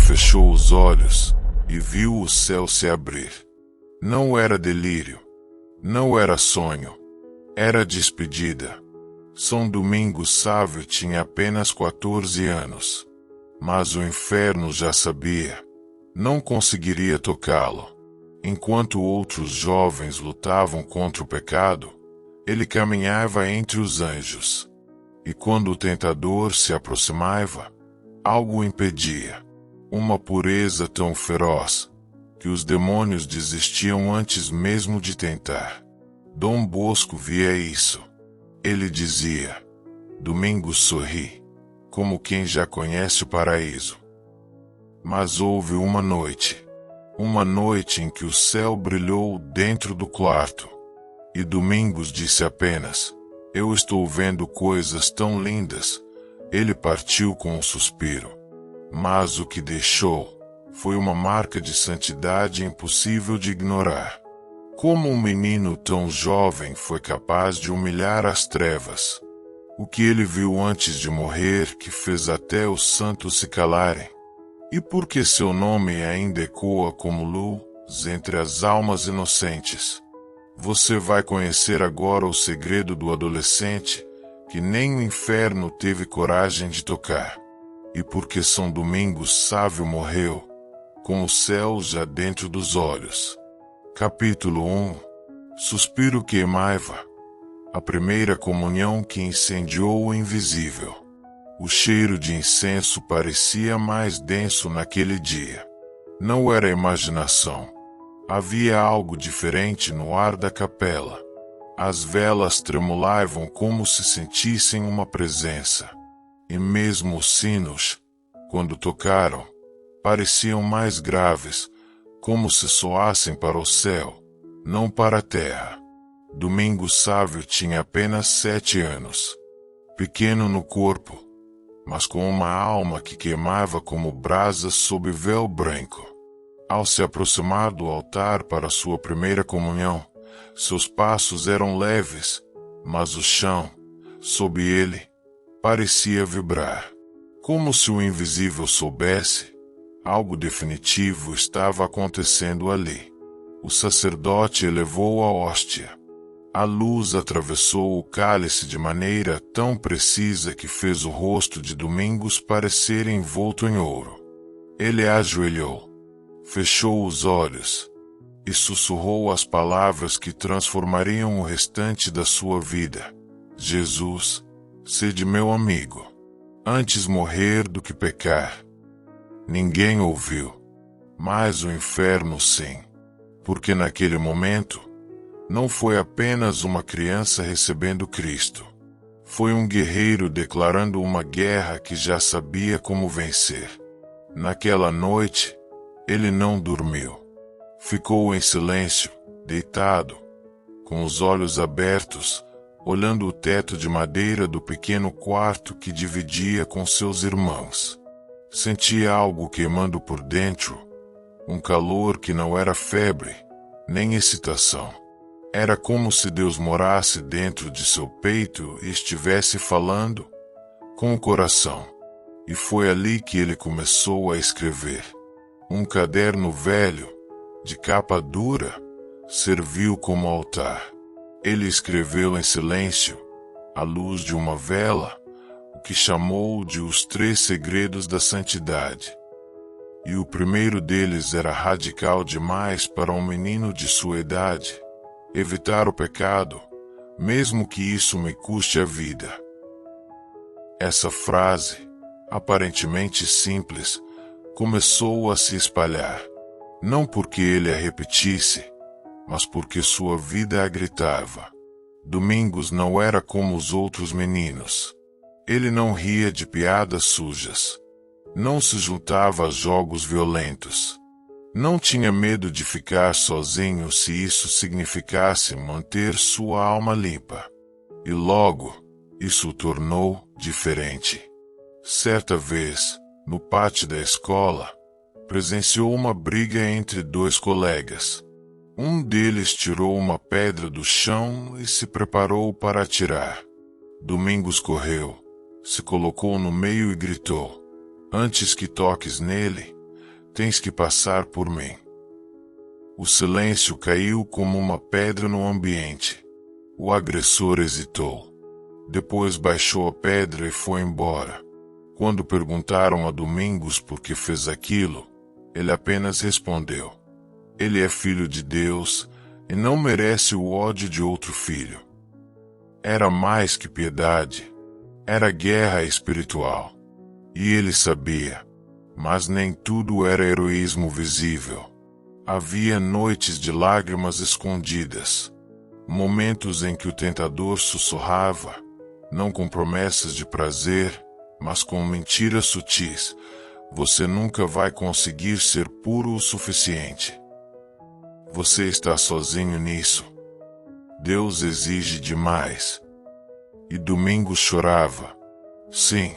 fechou os olhos e viu o céu se abrir. Não era delírio, não era sonho, era despedida. São Domingos Sávio tinha apenas 14 anos, mas o inferno já sabia. Não conseguiria tocá-lo. Enquanto outros jovens lutavam contra o pecado, ele caminhava entre os anjos. E quando o tentador se aproximava, algo o impedia. Uma pureza tão feroz, que os demônios desistiam antes mesmo de tentar. Dom Bosco via isso. Ele dizia: Domingos sorri, como quem já conhece o paraíso. Mas houve uma noite em que o céu brilhou dentro do quarto. E Domingos disse apenas: eu estou vendo coisas tão lindas. Ele partiu com um suspiro. Mas o que deixou foi uma marca de santidade impossível de ignorar. Como um menino tão jovem foi capaz de humilhar as trevas? O que ele viu antes de morrer que fez até os santos se calarem? E por que seu nome ainda ecoa como luz entre as almas inocentes? Você vai conhecer agora o segredo do adolescente que nem o inferno teve coragem de tocar. E porque São Domingos Sávio morreu, com o céu já dentro dos olhos. Capítulo 1. Suspiro queimava. A primeira comunhão que incendiou o invisível. O cheiro de incenso parecia mais denso naquele dia. Não era imaginação. Havia algo diferente no ar da capela. As velas tremulavam como se sentissem uma presença. E mesmo os sinos, quando tocaram, pareciam mais graves, como se soassem para o céu, não para a terra. Domingos Sávio tinha apenas 7 anos. Pequeno no corpo, mas com uma alma que queimava como brasas sob véu branco. Ao se aproximar do altar para sua primeira comunhão, seus passos eram leves, mas o chão, sob ele, parecia vibrar. Como se o invisível soubesse, algo definitivo estava acontecendo ali. O sacerdote elevou a hóstia. A luz atravessou o cálice de maneira tão precisa que fez o rosto de Domingos parecer envolto em ouro. Ele ajoelhou, fechou os olhos e sussurrou as palavras que transformariam o restante da sua vida. Jesus, sede meu amigo, antes morrer do que pecar. Ninguém ouviu, mas o inferno sim, porque naquele momento não foi apenas uma criança recebendo Cristo. Foi um guerreiro declarando uma guerra que já sabia como vencer. Naquela noite, ele não dormiu. Ficou em silêncio, deitado, com os olhos abertos, olhando o teto de madeira do pequeno quarto que dividia com seus irmãos. Sentia algo queimando por dentro, um calor que não era febre, nem excitação. Era como se Deus morasse dentro de seu peito e estivesse falando com o coração. E foi ali que ele começou a escrever. Um caderno velho, de capa dura, serviu como altar. Ele escreveu em silêncio, à luz de uma vela, o que chamou de os 3 segredos da santidade. E o primeiro deles era radical demais para um menino de sua idade: evitar o pecado, mesmo que isso me custe a vida. Essa frase, aparentemente simples, começou a se espalhar. Não porque ele a repetisse, mas porque sua vida a gritava. Domingos não era como os outros meninos. Ele não ria de piadas sujas. Não se juntava a jogos violentos. Não tinha medo de ficar sozinho se isso significasse manter sua alma limpa. E logo, isso o tornou diferente. Certa vez, no pátio da escola, presenciou uma briga entre 2 colegas. Um deles tirou uma pedra do chão e se preparou para atirar. Domingos correu, se colocou no meio e gritou: antes que toques nele, Tens que passar por mim. O silêncio caiu como uma pedra no ambiente. O agressor hesitou. Depois baixou a pedra e foi embora. Quando perguntaram a Domingos por que fez aquilo, ele apenas respondeu: ele é filho de Deus e não merece o ódio de outro filho. Era mais que piedade. Era guerra espiritual. E ele sabia. Mas nem tudo era heroísmo visível. Havia noites de lágrimas escondidas. Momentos em que o tentador sussurrava, não com promessas de prazer, mas com mentiras sutis: você nunca vai conseguir ser puro o suficiente. Você está sozinho nisso. Deus exige demais. E Domingos chorava. Sim,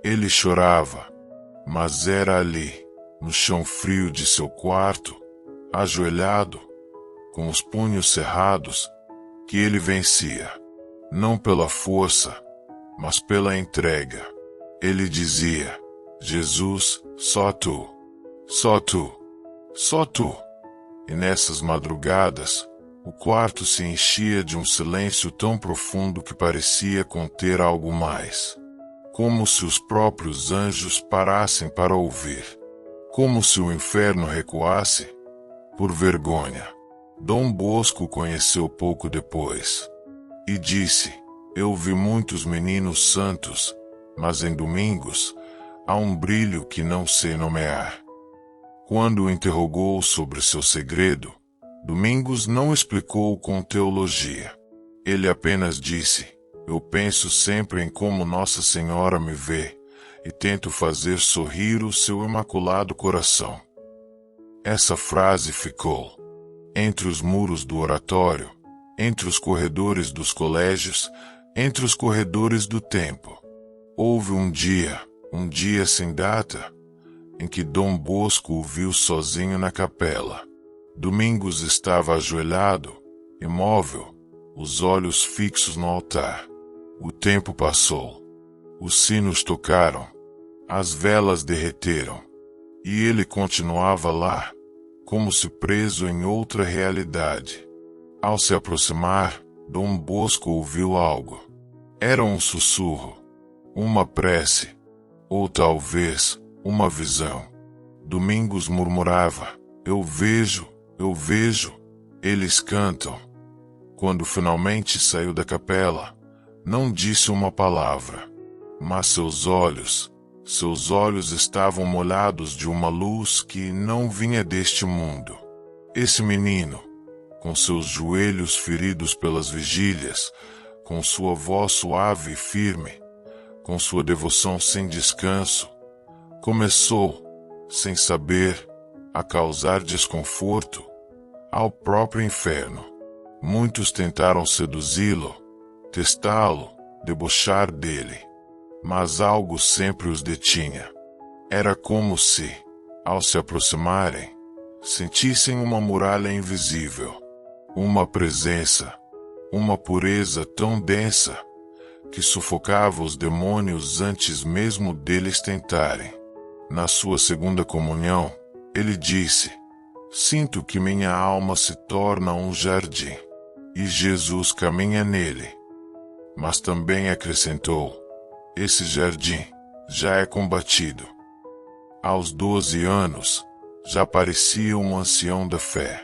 ele chorava, mas era ali, no chão frio de seu quarto, ajoelhado, com os punhos cerrados, que ele vencia. Não pela força, mas pela entrega. Ele dizia: Jesus, só tu, só tu, só tu. E nessas madrugadas, o quarto se enchia de um silêncio tão profundo que parecia conter algo mais. Como se os próprios anjos parassem para ouvir. Como se o inferno recuasse. Por vergonha. Dom Bosco o conheceu pouco depois. E disse: eu vi muitos meninos santos, mas em Domingos há um brilho que não sei nomear. Quando o interrogou sobre seu segredo, Domingos não explicou com teologia. Ele apenas disse: eu penso sempre em como Nossa Senhora me vê, e tento fazer sorrir o seu imaculado coração. Essa frase ficou entre os muros do oratório, entre os corredores dos colégios, entre os corredores do templo. Houve um dia sem data, em que Dom Bosco o viu sozinho na capela. Domingos estava ajoelhado, imóvel, os olhos fixos no altar. O tempo passou. Os sinos tocaram. As velas derreteram. E ele continuava lá, como se preso em outra realidade. Ao se aproximar, Dom Bosco ouviu algo. Era um sussurro, uma prece, ou talvez uma visão. Domingos murmurava: eu vejo, eles cantam. Quando finalmente saiu da capela, não disse uma palavra, mas seus olhos estavam molhados de uma luz que não vinha deste mundo. Esse menino, com seus joelhos feridos pelas vigílias, com sua voz suave e firme, com sua devoção sem descanso, começou, sem saber, a causar desconforto ao próprio inferno. Muitos tentaram seduzi-lo, testá-lo, debochar dele, mas algo sempre os detinha. Era como se, ao se aproximarem, sentissem uma muralha invisível, uma presença, uma pureza tão densa, que sufocava os demônios antes mesmo deles tentarem. Na sua segunda comunhão, ele disse: sinto que minha alma se torna um jardim, e Jesus caminha nele. Mas também acrescentou: esse jardim já é combatido. Aos 12 anos, já parecia um ancião da fé.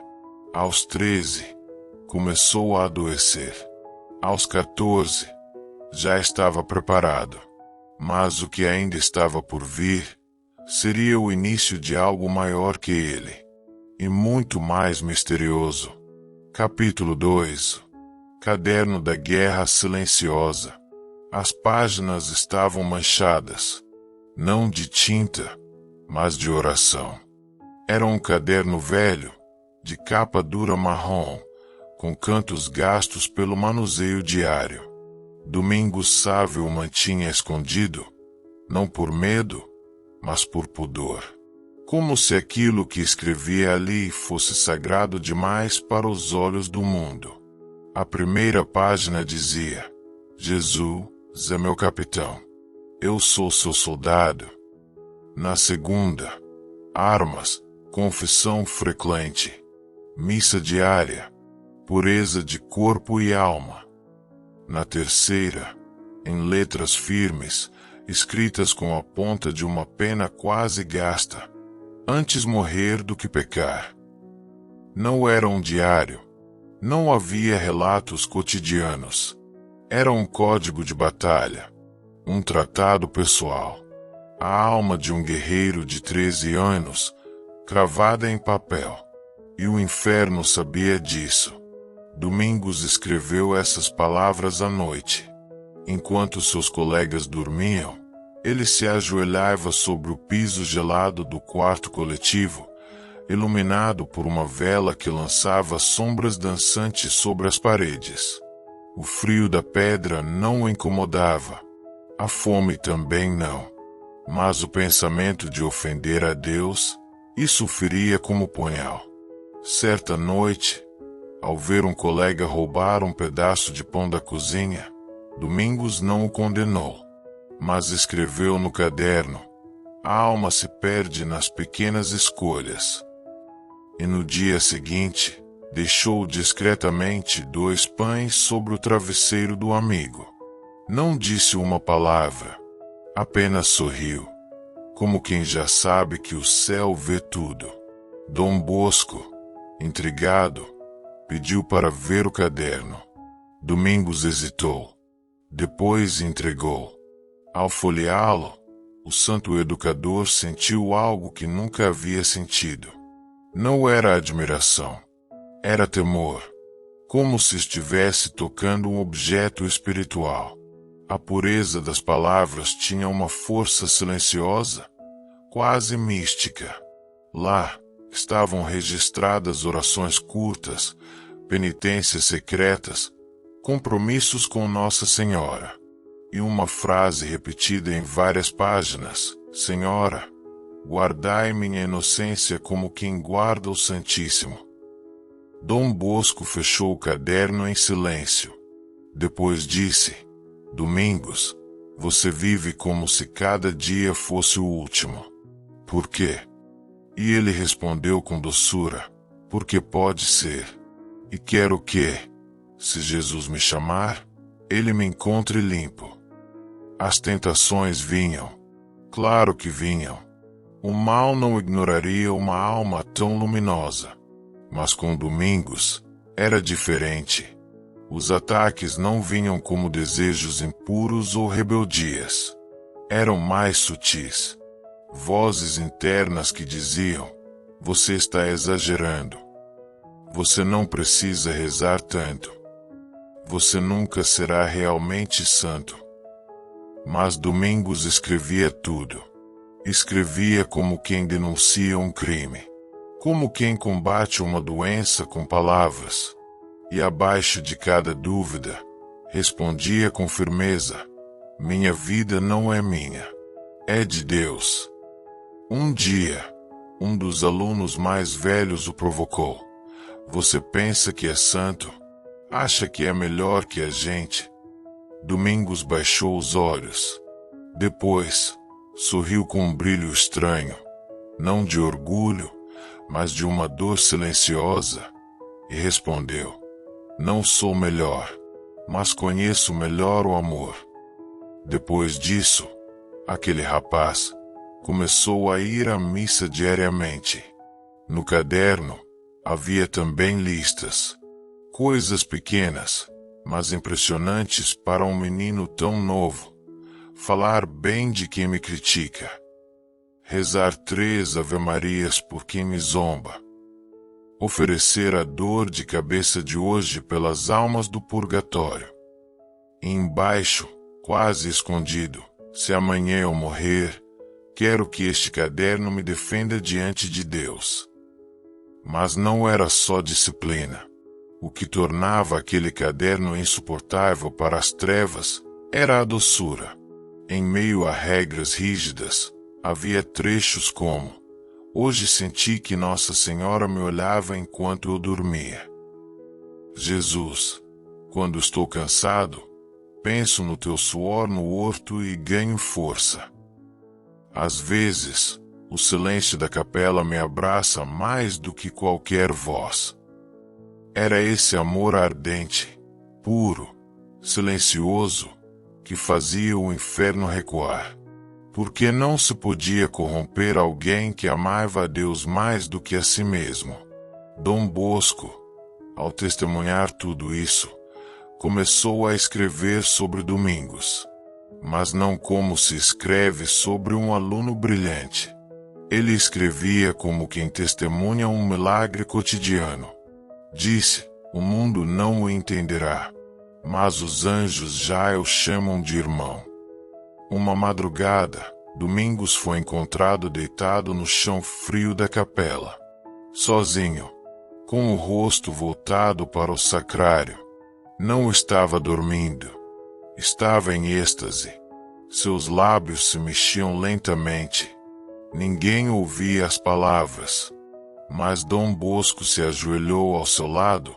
Aos 13, começou a adoecer. Aos 14, já estava preparado. Mas o que ainda estava por vir seria o início de algo maior que ele, e muito mais misterioso. Capítulo 2. Caderno da Guerra Silenciosa. As páginas estavam manchadas, não de tinta, mas de oração. Era um caderno velho, de capa dura marrom, com cantos gastos pelo manuseio diário. Domingos Sávio o mantinha escondido, não por medo, mas por pudor. Como se aquilo que escrevia ali fosse sagrado demais para os olhos do mundo. A primeira página dizia: Jesus é meu capitão. Eu sou seu soldado. Na segunda, armas, confissão frequente, missa diária, pureza de corpo e alma. Na terceira, em letras firmes, escritas com a ponta de uma pena quase gasta, antes morrer do que pecar. Não era um diário. Não havia relatos cotidianos. Era um código de batalha. Um tratado pessoal. A alma de um guerreiro de 13 anos, cravada em papel. E o inferno sabia disso. Domingos escreveu essas palavras à noite. Enquanto seus colegas dormiam, ele se ajoelhava sobre o piso gelado do quarto coletivo, iluminado por uma vela que lançava sombras dançantes sobre as paredes. O frio da pedra não o incomodava. A fome também não. Mas o pensamento de ofender a Deus, isso o feria como punhal. Certa noite, ao ver um colega roubar um pedaço de pão da cozinha, Domingos não o condenou, mas escreveu no caderno: a alma se perde nas pequenas escolhas. E no dia seguinte, deixou discretamente 2 pães sobre o travesseiro do amigo. Não disse uma palavra, apenas sorriu, como quem já sabe que o céu vê tudo. Dom Bosco, intrigado, pediu para ver o caderno. Domingos hesitou. Depois entregou. Ao folheá-lo, o santo educador sentiu algo que nunca havia sentido. Não era admiração. Era temor. Como se estivesse tocando um objeto espiritual. A pureza das palavras tinha uma força silenciosa, quase mística. Lá estavam registradas orações curtas, penitências secretas, compromissos com Nossa Senhora. E uma frase repetida em várias páginas: Senhora, guardai minha inocência como quem guarda o Santíssimo. Dom Bosco fechou o caderno em silêncio. Depois disse: Domingos, você vive como se cada dia fosse o último. Por quê? E ele respondeu com doçura: porque pode ser. E quero o quê? Se Jesus me chamar, ele me encontre limpo. As tentações vinham. Claro que vinham. O mal não ignoraria uma alma tão luminosa. Mas com Domingos, era diferente. Os ataques não vinham como desejos impuros ou rebeldias. Eram mais sutis. Vozes internas que diziam: você está exagerando. Você não precisa rezar tanto. Você nunca será realmente santo. Mas Domingos escrevia tudo. Escrevia como quem denuncia um crime. Como quem combate uma doença com palavras. E abaixo de cada dúvida, respondia com firmeza: minha vida não é minha. É de Deus. Um dia, um dos alunos mais velhos o provocou: você pensa que é santo? Acha que é melhor que a gente? Domingos baixou os olhos. Depois, sorriu com um brilho estranho, não de orgulho, mas de uma dor silenciosa, e respondeu: não sou melhor, mas conheço melhor o amor. Depois disso, aquele rapaz começou a ir à missa diariamente. No caderno, havia também listas. Coisas pequenas, mas impressionantes para um menino tão novo. Falar bem de quem me critica. Rezar 3 ave-marias por quem me zomba. Oferecer a dor de cabeça de hoje pelas almas do purgatório. E embaixo, quase escondido: se amanhã eu morrer, quero que este caderno me defenda diante de Deus. Mas não era só disciplina. O que tornava aquele caderno insuportável para as trevas era a doçura. Em meio a regras rígidas, havia trechos como: hoje senti que Nossa Senhora me olhava enquanto eu dormia. Jesus, quando estou cansado, penso no teu suor no horto e ganho força. Às vezes, O silêncio da capela me abraça mais do que qualquer voz. Era esse amor ardente, puro, silencioso, que fazia o inferno recuar. Porque não se podia corromper alguém que amava a Deus mais do que a si mesmo. Dom Bosco, ao testemunhar tudo isso, começou a escrever sobre Domingos. Mas não como se escreve sobre um aluno brilhante. Ele escrevia como quem testemunha um milagre cotidiano. Disse: o mundo não o entenderá, mas os anjos já o chamam de irmão. Uma madrugada, Domingos foi encontrado deitado no chão frio da capela. Sozinho, com o rosto voltado para o sacrário. Não estava dormindo. Estava em êxtase. Seus lábios se mexiam lentamente. Ninguém ouvia as palavras. Mas Dom Bosco se ajoelhou ao seu lado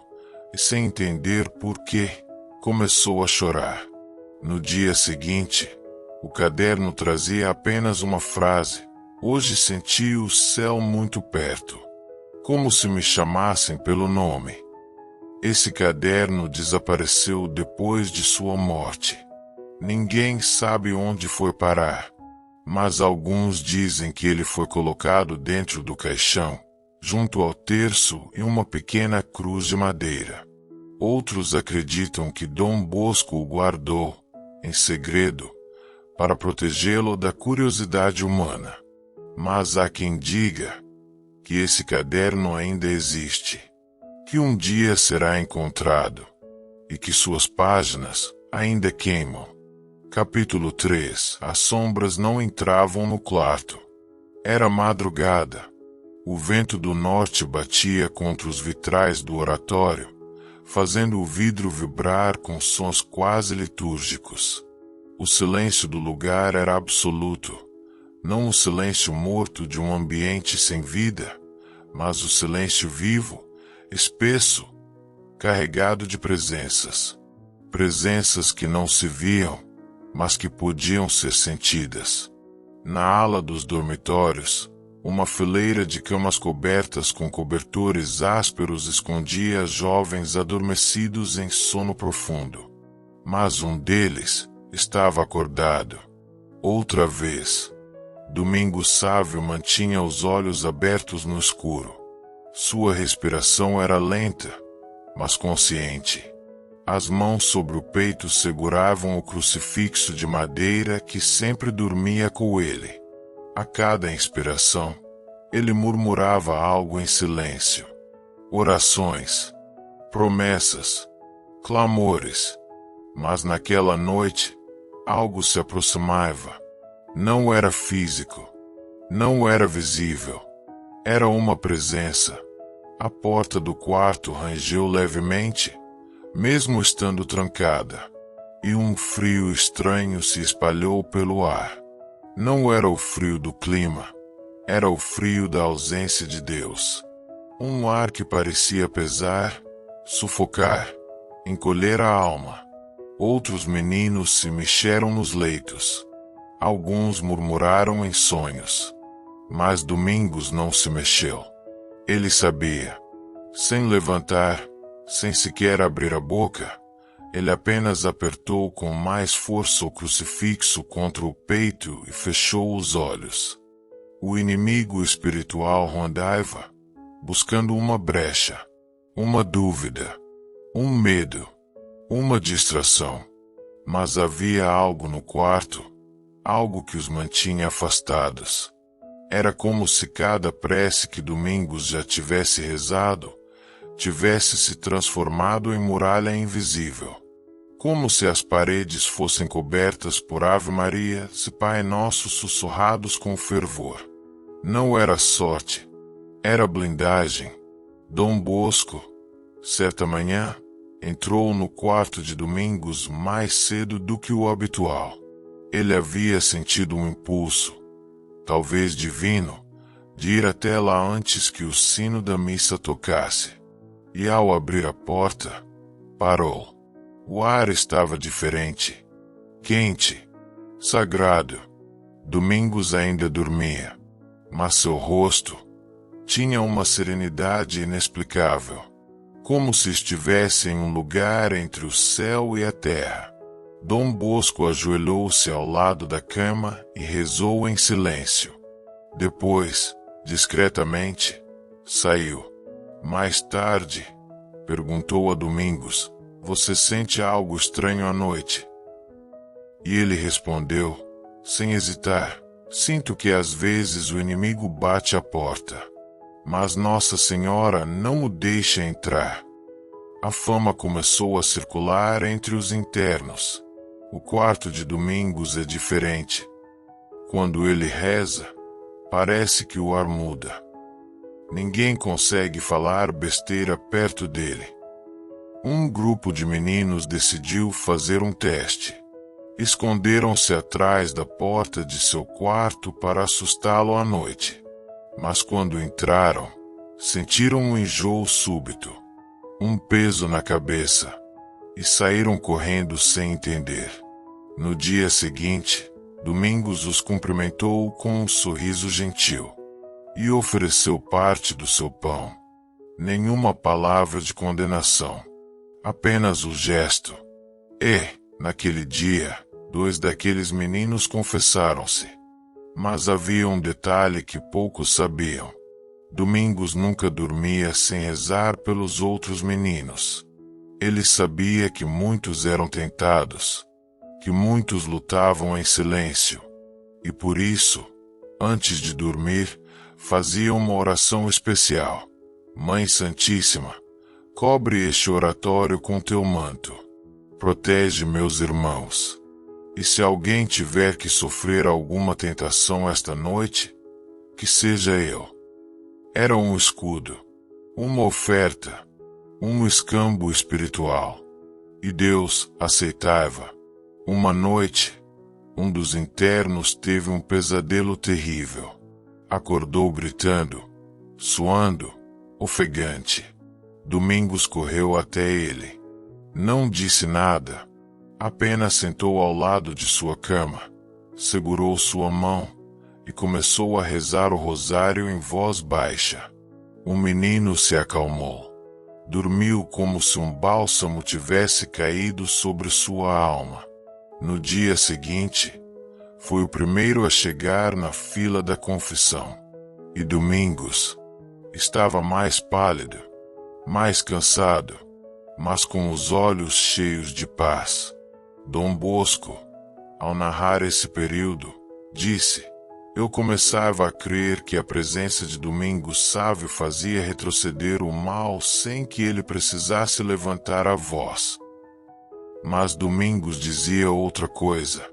e, sem entender por quê, começou a chorar. No dia seguinte, o caderno trazia apenas uma frase: hoje senti o céu muito perto. Como se me chamassem pelo nome. Esse caderno desapareceu depois de sua morte. Ninguém sabe onde foi parar, mas alguns dizem que ele foi colocado dentro do caixão, junto ao terço e uma pequena cruz de madeira. Outros acreditam que Dom Bosco o guardou, em segredo, para protegê-lo da curiosidade humana. Mas há quem diga que esse caderno ainda existe, que um dia será encontrado, e que suas páginas ainda queimam. Capítulo 3. As sombras não entravam no quarto. Era madrugada. O vento do norte batia contra os vitrais do oratório, fazendo o vidro vibrar com sons quase litúrgicos. O silêncio do lugar era absoluto, não o silêncio morto de um ambiente sem vida, mas o silêncio vivo, espesso, carregado de presenças. Presenças que não se viam, mas que podiam ser sentidas. Na ala dos dormitórios, uma fileira de camas cobertas com cobertores ásperos escondia jovens adormecidos em sono profundo. Mas um deles estava acordado. Outra vez, Domingos Sávio mantinha os olhos abertos no escuro. Sua respiração era lenta, mas consciente. As mãos sobre o peito seguravam o crucifixo de madeira que sempre dormia com ele. A cada inspiração, ele murmurava algo em silêncio. Orações, promessas, clamores. Mas naquela noite, algo se aproximava. Não era físico, não era visível. Era uma presença. A porta do quarto rangeu levemente, mesmo estando trancada, e um frio estranho se espalhou pelo ar. Não era o frio do clima, era o frio da ausência de Deus. Um ar que parecia pesar, sufocar, encolher a alma. Outros meninos se mexeram nos leitos. Alguns murmuraram em sonhos. Mas Domingos não se mexeu. Ele sabia. Sem levantar, sem sequer abrir a boca, ele apenas apertou com mais força o crucifixo contra o peito e fechou os olhos. O inimigo espiritual rondava, buscando uma brecha, uma dúvida, um medo, uma distração. Mas havia algo no quarto, algo que os mantinha afastados. Era como se cada prece que Domingos já tivesse rezado tivesse se transformado em muralha invisível. Como se as paredes fossem cobertas por Ave Maria e Pai Nosso sussurrados com fervor. Não era sorte, era blindagem. Dom Bosco, certa manhã, entrou no quarto de Domingos mais cedo do que o habitual. Ele havia sentido um impulso, talvez divino, de ir até lá antes que o sino da missa tocasse. E ao abrir a porta, parou. O ar estava diferente, quente, sagrado. Domingos ainda dormia. mas seu rosto tinha uma serenidade inexplicável, como se estivesse em um lugar entre o céu e a terra. Dom Bosco ajoelhou-se ao lado da cama e rezou em silêncio. Depois, discretamente, saiu. Mais tarde, perguntou a Domingos: "Você sente algo estranho à noite?" E ele respondeu, sem hesitar: "Sinto que às vezes o inimigo bate à porta, mas Nossa Senhora não o deixa entrar." A fama começou a circular entre os internos. O quarto de Domingos é diferente. Quando ele reza, parece que o ar muda. Ninguém consegue falar besteira perto dele. Um grupo de meninos decidiu fazer um teste. Esconderam-se atrás da porta de seu quarto para assustá-lo à noite. Mas quando entraram, sentiram um enjoo súbito, um peso na cabeça, e saíram correndo sem entender. No dia seguinte, Domingos os cumprimentou com um sorriso gentil e ofereceu parte do seu pão. Nenhuma palavra de condenação, apenas o gesto. E, naquele dia, 2 daqueles meninos confessaram-se. Mas havia um detalhe que poucos sabiam. Domingos nunca dormia sem rezar pelos outros meninos. Ele sabia que muitos eram tentados, que muitos lutavam em silêncio, e por isso, antes de dormir, fazia uma oração especial. Mãe Santíssima, cobre este oratório com teu manto. Protege meus irmãos. E se alguém tiver que sofrer alguma tentação esta noite, que seja eu. Era um escudo, uma oferta, um escambo espiritual. E Deus aceitava. Uma noite, um dos internos teve um pesadelo terrível. Acordou gritando, suando, ofegante. Domingos correu até ele. Não disse nada, apenas sentou ao lado de sua cama, segurou sua mão e começou a rezar o rosário em voz baixa. O menino se acalmou. Dormiu como se um bálsamo tivesse caído sobre sua alma. No dia seguinte, foi o primeiro a chegar na fila da confissão. E Domingos estava mais pálido, mais cansado, mas com os olhos cheios de paz. Dom Bosco, ao narrar esse período, disse: "Eu começava a crer que a presença de Domingos Sávio fazia retroceder o mal sem que ele precisasse levantar a voz. Mas Domingos dizia outra coisa: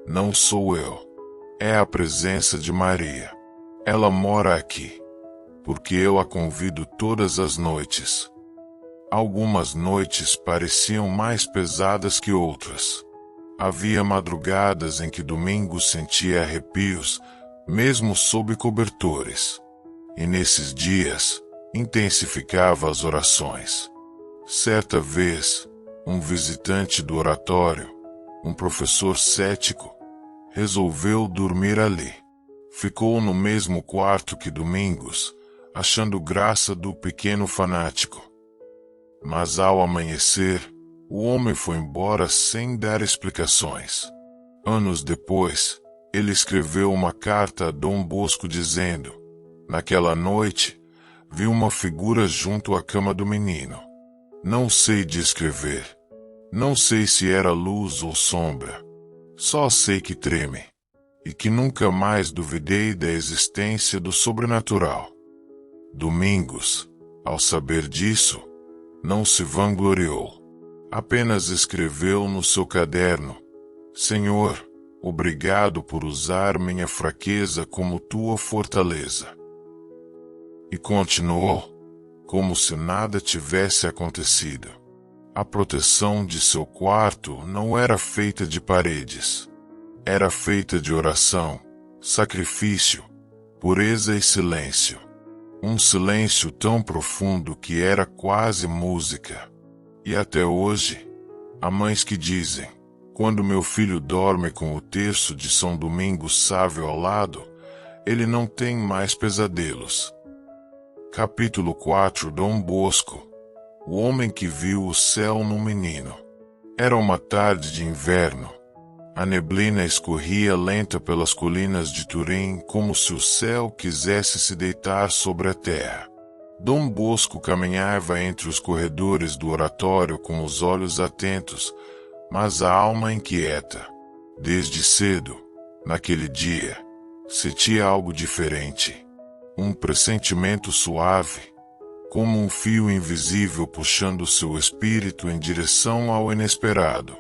não sou eu. É a presença de Maria. Ela mora aqui, porque eu a convido todas as noites." Algumas noites pareciam mais pesadas que outras. Havia madrugadas em que Domingos sentia arrepios, mesmo sob cobertores. E nesses dias, intensificava as orações. Certa vez, um visitante do oratório, um professor cético, resolveu dormir ali. Ficou no mesmo quarto que Domingos, achando graça do pequeno fanático. Mas ao amanhecer, o homem foi embora sem dar explicações. Anos depois, ele escreveu uma carta a Dom Bosco dizendo: "Naquela noite, vi uma figura junto à cama do menino. Não sei descrever. Não sei se era luz ou sombra. Só sei que treme, e que nunca mais duvidei da existência do sobrenatural." Domingos, ao saber disso, não se vangloriou. Apenas escreveu no seu caderno: "Senhor, obrigado por usar minha fraqueza como tua fortaleza." E continuou, como se nada tivesse acontecido. A proteção de seu quarto não era feita de paredes. Era feita de oração, sacrifício, pureza e silêncio. Um silêncio tão profundo que era quase música. E até hoje, há mães que dizem: quando meu filho dorme com o terço de São Domingos Sávio ao lado, ele não tem mais pesadelos. Capítulo 4. Dom Bosco, o homem que viu o céu no menino. Era uma tarde de inverno. A neblina escorria lenta pelas colinas de Turim, como se o céu quisesse se deitar sobre a terra. Dom Bosco caminhava entre os corredores do oratório com os olhos atentos, mas a alma inquieta. Desde cedo, naquele dia, sentia algo diferente. Um pressentimento suave, como um fio invisível puxando seu espírito em direção ao inesperado.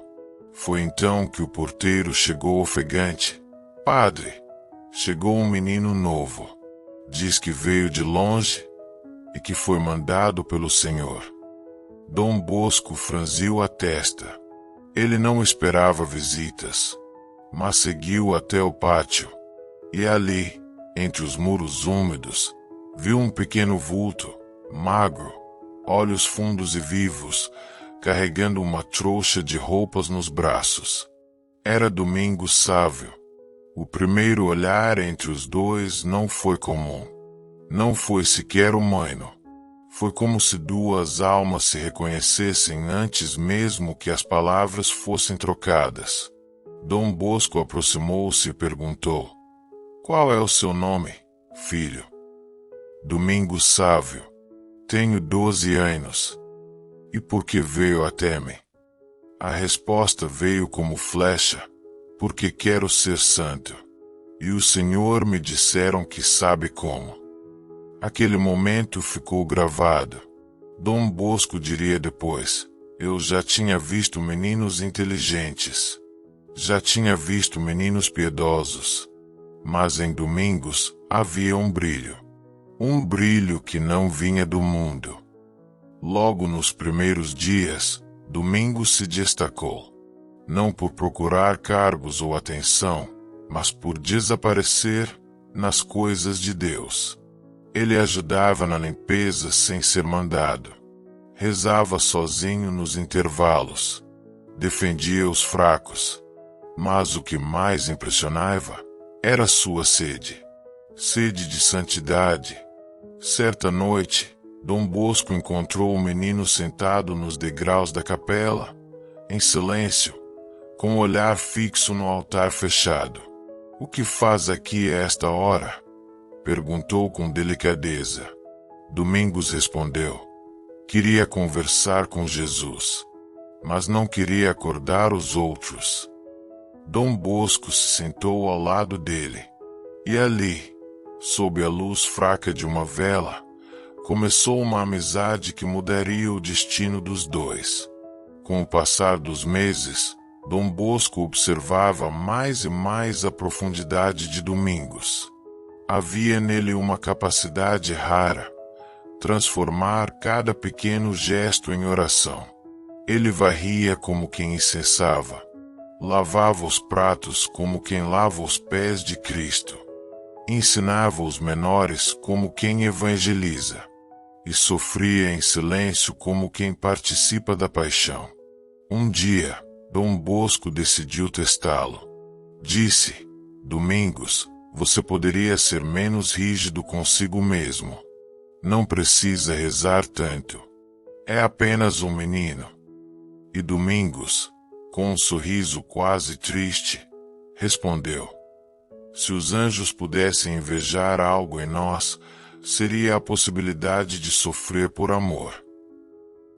Foi então que o porteiro chegou ofegante. Padre, chegou um menino novo. Diz que veio de longe e que foi mandado pelo Senhor. Dom Bosco franziu a testa. Ele não esperava visitas, mas seguiu até o pátio. E ali, entre os muros úmidos, viu um pequeno vulto, magro, olhos fundos e vivos, carregando uma trouxa de roupas nos braços. Era Domingos Sávio. O primeiro olhar entre os dois não foi comum. Não foi sequer humano. Foi como se duas almas se reconhecessem antes mesmo que as palavras fossem trocadas. Dom Bosco aproximou-se e perguntou: "Qual é o seu nome, filho?" "Domingos Sávio. Tenho 12 anos. E por que veio até mim?" A resposta veio como flecha: "Porque quero ser santo. E o Senhor me disseram que sabe como." Aquele momento ficou gravado. Dom Bosco diria depois: "Eu já tinha visto meninos inteligentes. Já tinha visto meninos piedosos. Mas em Domingos havia um brilho. Um brilho que não vinha do mundo." Logo nos primeiros dias, Domingos se destacou. Não por procurar cargos ou atenção, mas por desaparecer nas coisas de Deus. Ele ajudava na limpeza sem ser mandado. Rezava sozinho nos intervalos. Defendia os fracos. Mas o que mais impressionava era sua sede. Sede de santidade. Certa noite, Dom Bosco encontrou o menino sentado nos degraus da capela, em silêncio, com o olhar fixo no altar fechado. "O que faz aqui a esta hora?" perguntou com delicadeza. Domingos respondeu: "Queria conversar com Jesus, mas não queria acordar os outros." Dom Bosco se sentou ao lado dele. E ali, sob a luz fraca de uma vela, começou uma amizade que mudaria o destino dos dois. Com o passar dos meses, Dom Bosco observava mais e mais a profundidade de Domingos. Havia nele uma capacidade rara, transformar cada pequeno gesto em oração. Ele varria como quem incensava, lavava os pratos como quem lava os pés de Cristo, ensinava os menores como quem evangeliza, e sofria em silêncio como quem participa da paixão. Um dia, Dom Bosco decidiu testá-lo. Disse: "Domingos, você poderia ser menos rígido consigo mesmo. Não precisa rezar tanto. É apenas um menino." E Domingos, com um sorriso quase triste, respondeu: "Se os anjos pudessem invejar algo em nós, seria a possibilidade de sofrer por amor."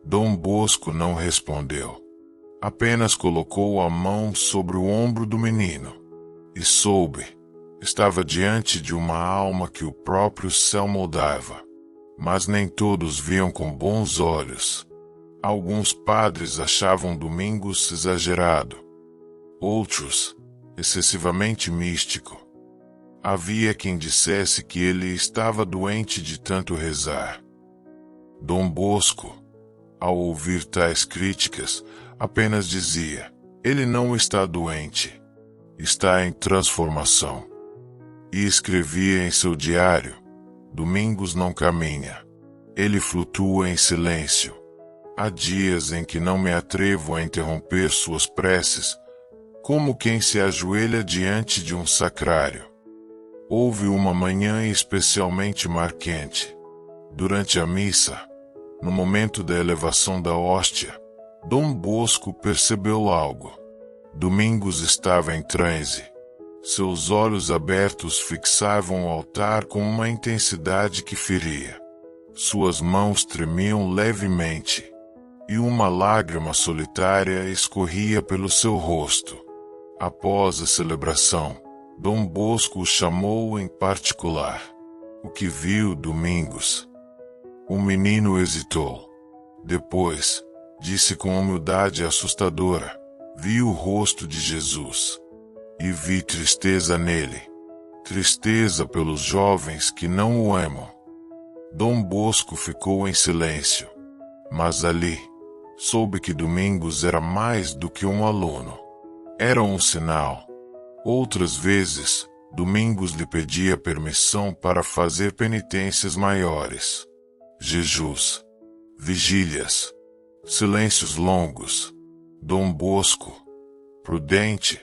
Dom Bosco não respondeu. Apenas colocou a mão sobre o ombro do menino. E soube. Estava diante de uma alma que o próprio céu moldava. Mas nem todos viam com bons olhos. Alguns padres achavam Domingos exagerado. Outros, excessivamente místico. Havia quem dissesse que ele estava doente de tanto rezar. Dom Bosco, ao ouvir tais críticas, apenas dizia: "Ele não está doente. Está em transformação." E escrevia em seu diário: "Domingos não caminha. Ele flutua em silêncio. Há dias em que não me atrevo a interromper suas preces, como quem se ajoelha diante de um sacrário." Houve uma manhã especialmente marcante. Durante a missa, no momento da elevação da hóstia, Dom Bosco percebeu algo. Domingos estava em transe. Seus olhos abertos fixavam o altar com uma intensidade que feria. Suas mãos tremiam levemente, e uma lágrima solitária escorria pelo seu rosto. Após a celebração, Dom Bosco o chamou em particular. O que viu, Domingos? O menino hesitou. Depois, disse com humildade assustadora: vi o rosto de Jesus. E vi tristeza nele. Tristeza pelos jovens que não o amam. Dom Bosco ficou em silêncio. Mas ali, soube que Domingos era mais do que um aluno. Era um sinal. Outras vezes, Domingos lhe pedia permissão para fazer penitências maiores. Jejuns, vigílias, silêncios longos. Dom Bosco, prudente,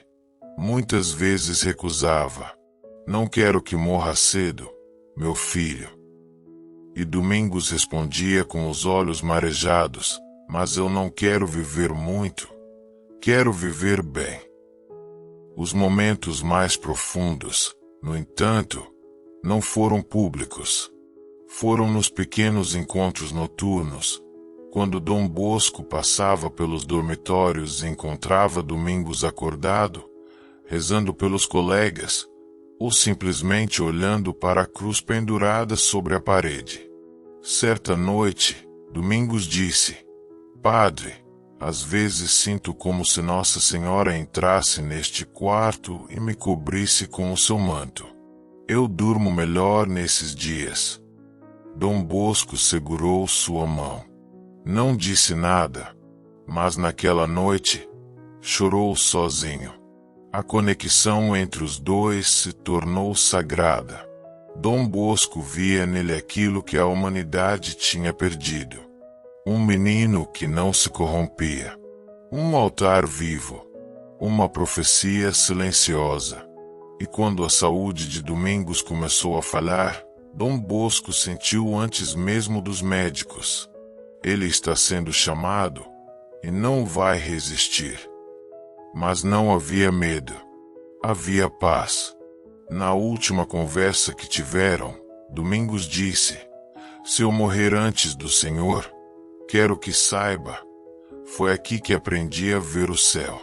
muitas vezes recusava. Não quero que morra cedo, meu filho. E Domingos respondia com os olhos marejados: mas eu não quero viver muito, quero viver bem. Os momentos mais profundos, no entanto, não foram públicos. Foram nos pequenos encontros noturnos, quando Dom Bosco passava pelos dormitórios e encontrava Domingos acordado, rezando pelos colegas, ou simplesmente olhando para a cruz pendurada sobre a parede. Certa noite, Domingos disse: Padre, às vezes sinto como se Nossa Senhora entrasse neste quarto e me cobrisse com o seu manto. Eu durmo melhor nesses dias. Dom Bosco segurou sua mão. Não disse nada, mas naquela noite, chorou sozinho. A conexão entre os dois se tornou sagrada. Dom Bosco via nele aquilo que a humanidade tinha perdido. Um menino que não se corrompia. Um altar vivo. Uma profecia silenciosa. E quando a saúde de Domingos começou a falhar, Dom Bosco sentiu antes mesmo dos médicos: ele está sendo chamado e não vai resistir. Mas não havia medo. Havia paz. Na última conversa que tiveram, Domingos disse: se eu morrer antes do Senhor, quero que saiba, foi aqui que aprendi a ver o céu.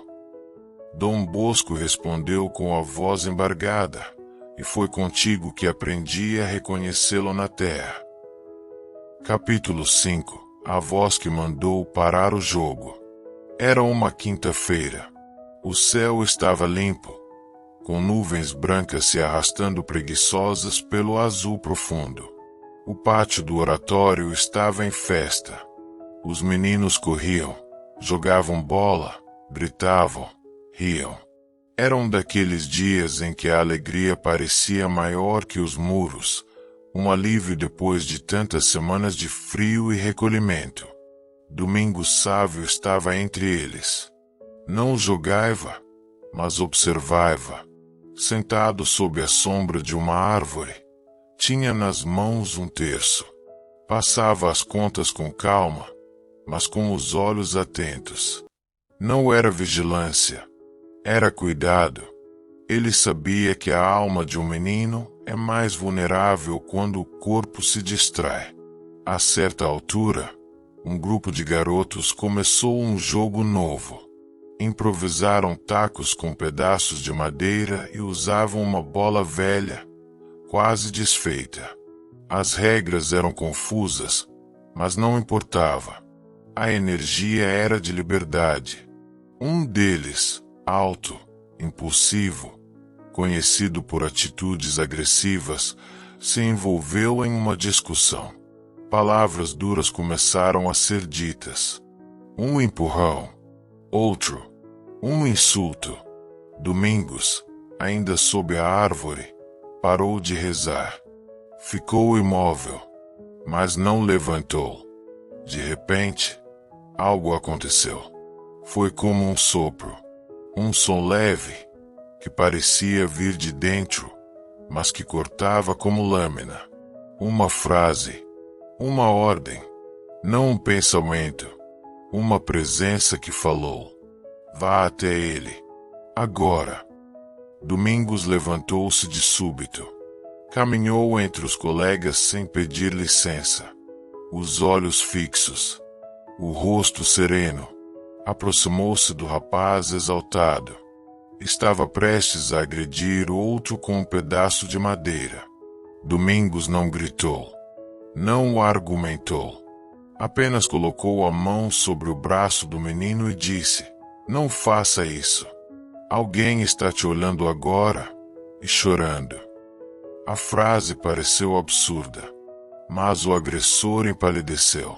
Dom Bosco respondeu com a voz embargada: e foi contigo que aprendi a reconhecê-lo na terra. Capítulo 5. A voz que mandou parar o jogo. Era uma quinta-feira. O céu estava limpo, com nuvens brancas se arrastando preguiçosas pelo azul profundo. O pátio do oratório estava em festa. Os meninos corriam, jogavam bola, gritavam, riam. Eram daqueles dias em que a alegria parecia maior que os muros, um alívio depois de tantas semanas de frio e recolhimento. Domingos Sávio estava entre eles. Não jogava, mas observava. Sentado sob a sombra de uma árvore, tinha nas mãos um terço. Passava as contas com calma, mas com os olhos atentos. Não era vigilância. Era cuidado. Ele sabia que a alma de um menino é mais vulnerável quando o corpo se distrai. A certa altura, um grupo de garotos começou um jogo novo. Improvisaram tacos com pedaços de madeira e usavam uma bola velha, quase desfeita. As regras eram confusas, mas não importava. A energia era de liberdade. Um deles, alto, impulsivo, conhecido por atitudes agressivas, se envolveu em uma discussão. Palavras duras começaram a ser ditas. Um empurrão, outro, um insulto. Domingos, ainda sob a árvore, parou de rezar. Ficou imóvel, mas não levantou. De repente, algo aconteceu. Foi como um sopro. Um som leve, que parecia vir de dentro, mas que cortava como lâmina. Uma frase, uma ordem, não um pensamento, uma presença que falou: vá até ele, agora. Domingos levantou-se de súbito. Caminhou entre os colegas sem pedir licença. Os olhos fixos, o rosto sereno. Aproximou-se do rapaz exaltado. Estava prestes a agredir outro com um pedaço de madeira. Domingos não gritou, não argumentou. Apenas colocou a mão sobre o braço do menino e disse: não faça isso. Alguém está te olhando agora e chorando. A frase pareceu absurda, mas o agressor empalideceu.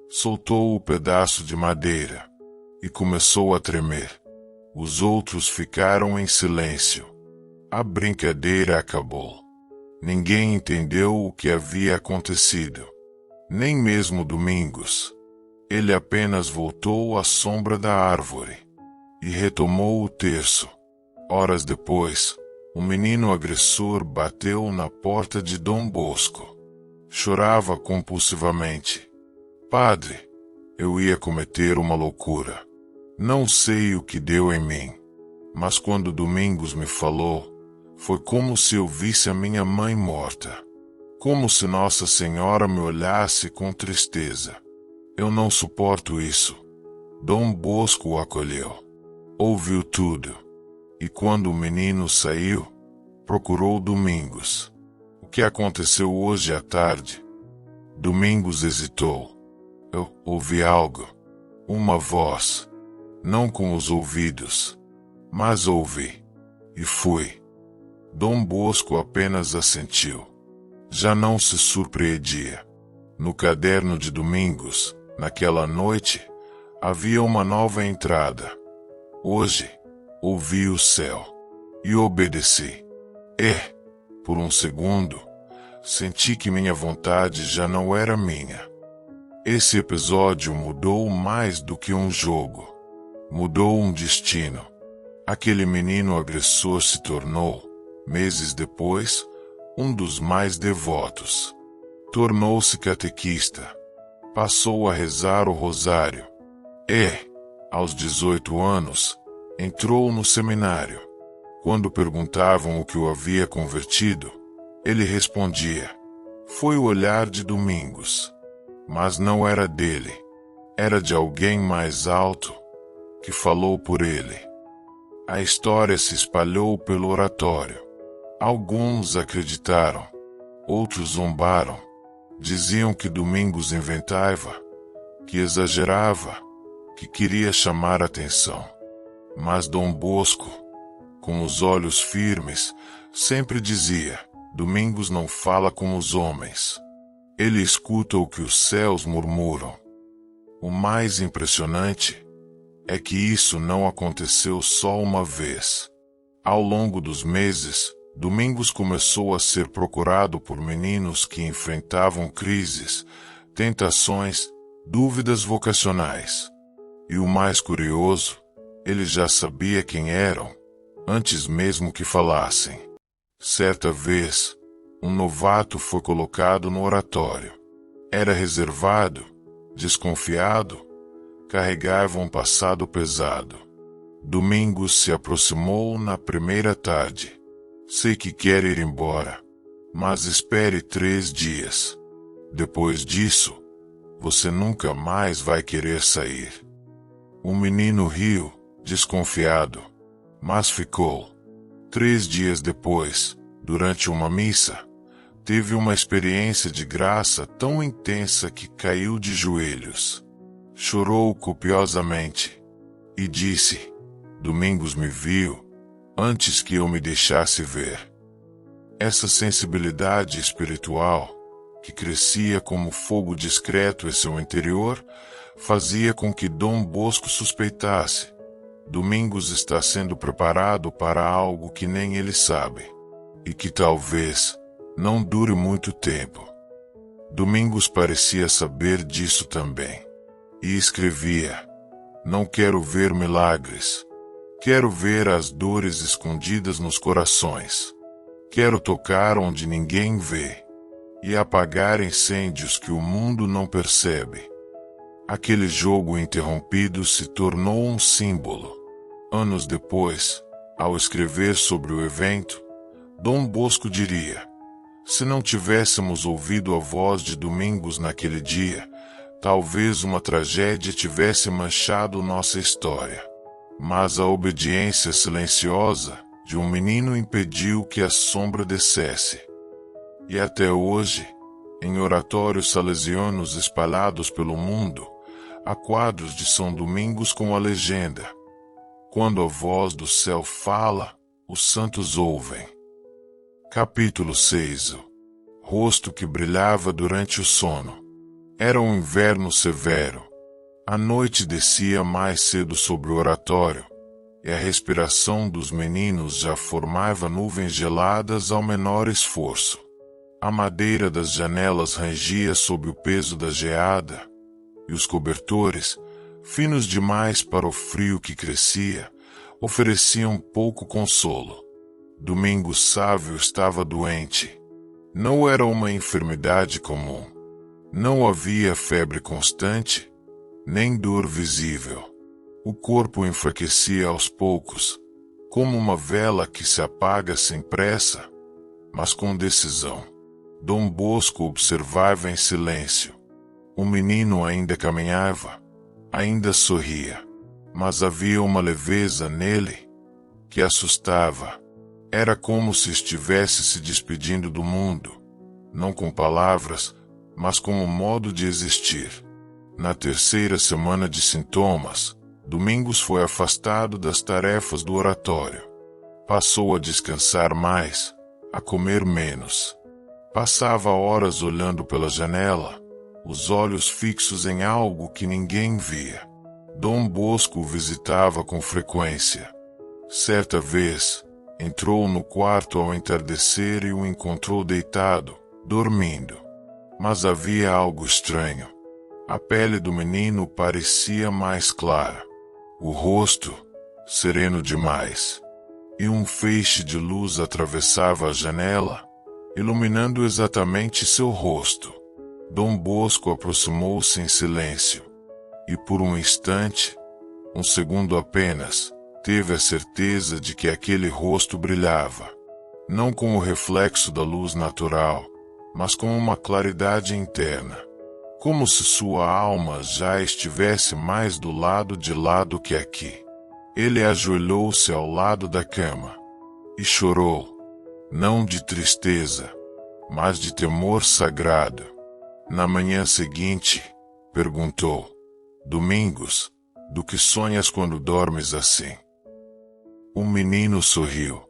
Soltou o pedaço de madeira e começou a tremer. Os outros ficaram em silêncio. A brincadeira acabou. Ninguém entendeu o que havia acontecido. Nem mesmo Domingos. Ele apenas voltou à sombra da árvore e retomou o terço. Horas depois, o menino agressor bateu na porta de Dom Bosco. Chorava compulsivamente. Padre, eu ia cometer uma loucura. Não sei o que deu em mim, mas quando Domingos me falou, foi como se eu visse a minha mãe morta. Como se Nossa Senhora me olhasse com tristeza. Eu não suporto isso. Dom Bosco o acolheu. Ouviu tudo. E quando o menino saiu, procurou Domingos. O que aconteceu hoje à tarde? Domingos hesitou. Eu ouvi algo. Uma voz. Não com os ouvidos, mas ouvi. E fui. Dom Bosco apenas assentiu. Já não se surpreendia. No caderno de Domingos, naquela noite, havia uma nova entrada. Hoje, ouvi o céu e obedeci. Por um segundo, senti que minha vontade já não era minha. Esse episódio mudou mais do que um jogo. Mudou um destino. Aquele menino agressor se tornou, meses depois, um dos mais devotos. Tornou-se catequista. Passou a rezar o rosário. Aos 18 anos, entrou no seminário. Quando perguntavam o que o havia convertido, ele respondia: foi o olhar de Domingos. Mas não era dele. Era de alguém mais alto, que falou por ele. A história se espalhou pelo oratório. Alguns acreditaram, outros zombaram. Diziam que Domingos inventava, que exagerava, que queria chamar atenção. Mas Dom Bosco, com os olhos firmes, sempre dizia: Domingos não fala com os homens. Ele escuta o que os céus murmuram. O mais impressionante é que isso não aconteceu só uma vez. Ao longo dos meses, Domingos começou a ser procurado por meninos que enfrentavam crises, tentações, dúvidas vocacionais. E o mais curioso, ele já sabia quem eram, antes mesmo que falassem. Certa vez, um novato foi colocado no oratório. Era reservado, desconfiado, carregava um passado pesado. Domingos se aproximou na primeira tarde. Sei que quer ir embora, mas espere 3 dias. Depois disso, você nunca mais vai querer sair. O menino riu, desconfiado, mas ficou. 3 dias depois, durante uma missa, teve uma experiência de graça tão intensa que caiu de joelhos. Chorou copiosamente e disse: Domingos me viu antes que eu me deixasse ver. Essa sensibilidade espiritual, que crescia como fogo discreto em seu interior, fazia com que Dom Bosco suspeitasse: Domingos está sendo preparado para algo que nem ele sabe, e que talvez não dure muito tempo. Domingos parecia saber disso também. E escrevia: não quero ver milagres. Quero ver as dores escondidas nos corações. Quero tocar onde ninguém vê e apagar incêndios que o mundo não percebe. Aquele jogo interrompido se tornou um símbolo. Anos depois, ao escrever sobre o evento, Dom Bosco diria: se não tivéssemos ouvido a voz de Domingos naquele dia, talvez uma tragédia tivesse manchado nossa história. Mas a obediência silenciosa de um menino impediu que a sombra descesse. E até hoje, em oratórios salesianos espalhados pelo mundo, há quadros de São Domingos com a legenda: quando a voz do céu fala, os santos ouvem. Capítulo 6. O rosto que brilhava durante o sono. Era um inverno severo. A noite descia mais cedo sobre o oratório, e a respiração dos meninos já formava nuvens geladas ao menor esforço. A madeira das janelas rangia sob o peso da geada, e os cobertores, finos demais para o frio que crescia, ofereciam pouco consolo. Domingos Sávio estava doente. Não era uma enfermidade comum. Não havia febre constante, nem dor visível. O corpo enfraquecia aos poucos, como uma vela que se apaga sem pressa, mas com decisão. Dom Bosco observava em silêncio. O menino ainda caminhava, ainda sorria, mas havia uma leveza nele que assustava. Era como se estivesse se despedindo do mundo, não com palavras, mas com um modo de existir. Na terceira semana de sintomas, Domingos foi afastado das tarefas do oratório. Passou a descansar mais, a comer menos. Passava horas olhando pela janela, os olhos fixos em algo que ninguém via. Dom Bosco o visitava com frequência. Certa vez, entrou no quarto ao entardecer e o encontrou deitado, dormindo. Mas havia algo estranho. A pele do menino parecia mais clara. O rosto, sereno demais. E um feixe de luz atravessava a janela, iluminando exatamente seu rosto. Dom Bosco aproximou-se em silêncio. E por um instante, um segundo apenas, teve a certeza de que aquele rosto brilhava. Não com o reflexo da luz natural, mas com uma claridade interna. Como se sua alma já estivesse mais do lado de lá do que aqui. Ele ajoelhou-se ao lado da cama e chorou, não de tristeza, mas de temor sagrado. Na manhã seguinte, perguntou: Domingos, do que sonhas quando dormes assim? O menino sorriu.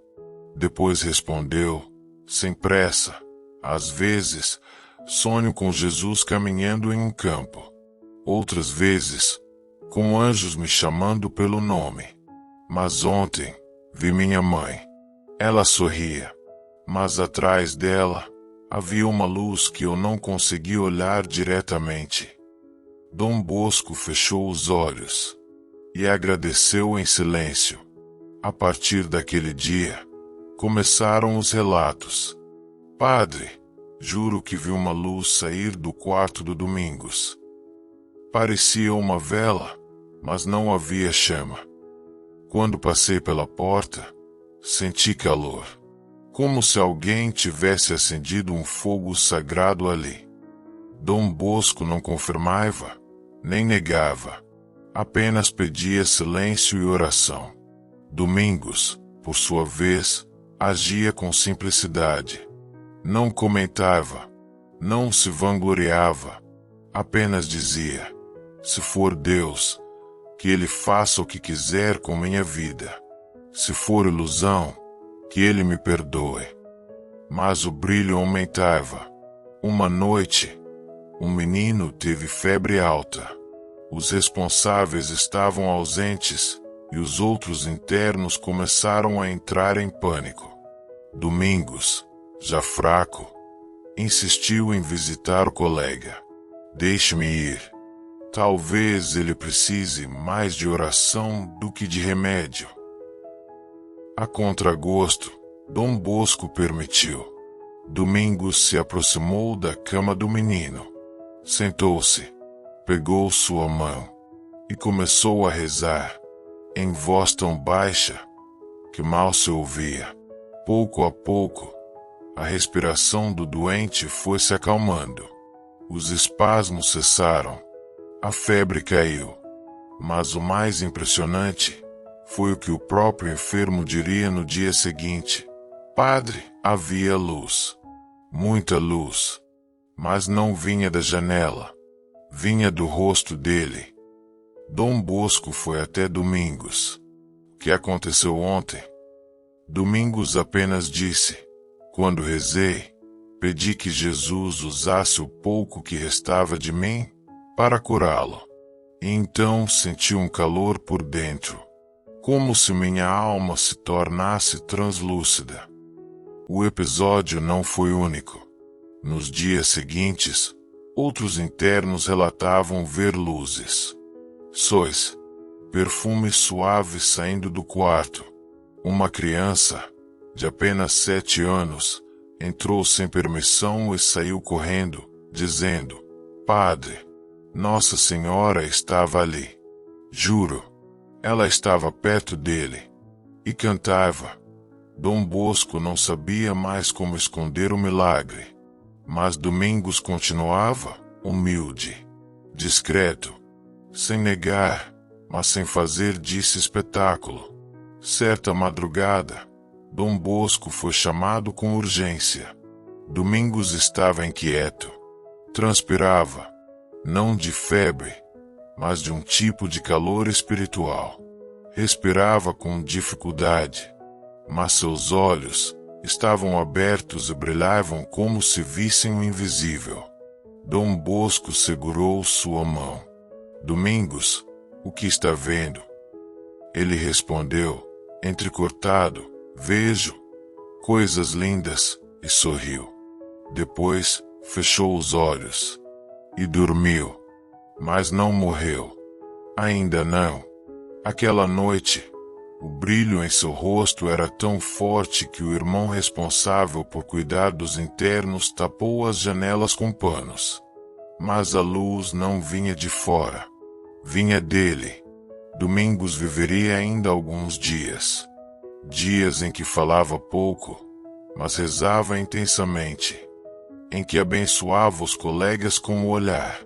Depois respondeu, sem pressa: às vezes, sonho com Jesus caminhando em um campo. Outras vezes, com anjos me chamando pelo nome. Mas ontem, vi minha mãe. Ela sorria, mas atrás dela, havia uma luz que eu não conseguia olhar diretamente. Dom Bosco fechou os olhos e agradeceu em silêncio. A partir daquele dia, começaram os relatos. Padre, juro que vi uma luz sair do quarto do Domingos. Parecia uma vela, mas não havia chama. Quando passei pela porta, senti calor, como se alguém tivesse acendido um fogo sagrado ali. Dom Bosco não confirmava, nem negava, apenas pedia silêncio e oração. Domingos, por sua vez, agia com simplicidade. Não comentava, não se vangloriava, apenas dizia: se for Deus, que Ele faça o que quiser com minha vida. Se for ilusão, que Ele me perdoe. Mas o brilho aumentava. Uma noite, um menino teve febre alta. Os responsáveis estavam ausentes e os outros internos começaram a entrar em pânico. Domingos, já fraco, insistiu em visitar o colega. Deixe-me ir. Talvez ele precise mais de oração do que de remédio. A contragosto, Dom Bosco permitiu. Domingos se aproximou da cama do menino. Sentou-se, pegou sua mão e começou a rezar, em voz tão baixa que mal se ouvia. Pouco a pouco, a respiração do doente foi se acalmando. Os espasmos cessaram. A febre caiu. Mas o mais impressionante foi o que o próprio enfermo diria no dia seguinte. Padre, havia luz. Muita luz. Mas não vinha da janela. Vinha do rosto dele. Dom Bosco foi até Domingos. O que aconteceu ontem? Domingos apenas disse: quando rezei, pedi que Jesus usasse o pouco que restava de mim para curá-lo. E então senti um calor por dentro, como se minha alma se tornasse translúcida. O episódio não foi único. Nos dias seguintes, outros internos relatavam ver luzes. Sóis, perfumes suaves saindo do quarto. Uma criança, de apenas 7 anos, entrou sem permissão e saiu correndo, dizendo: Padre, Nossa Senhora estava ali. Juro, ela estava perto dele. E cantava. Dom Bosco não sabia mais como esconder o milagre. Mas Domingos continuava, humilde, discreto, sem negar, mas sem fazer disso espetáculo. Certa madrugada, Dom Bosco foi chamado com urgência. Domingos estava inquieto. Transpirava, não de febre, mas de um tipo de calor espiritual. Respirava com dificuldade, mas seus olhos estavam abertos e brilhavam como se vissem o invisível. Dom Bosco segurou sua mão. Domingos, o que está vendo? Ele respondeu, entrecortado, vejo coisas lindas, e sorriu. Depois, fechou os olhos e dormiu. Mas não morreu. Ainda não. Aquela noite, o brilho em seu rosto era tão forte que o irmão responsável por cuidar dos internos tapou as janelas com panos. Mas a luz não vinha de fora. Vinha dele. Domingos viveria ainda alguns dias. Dias em que falava pouco, mas rezava intensamente. Em que abençoava os colegas com o olhar.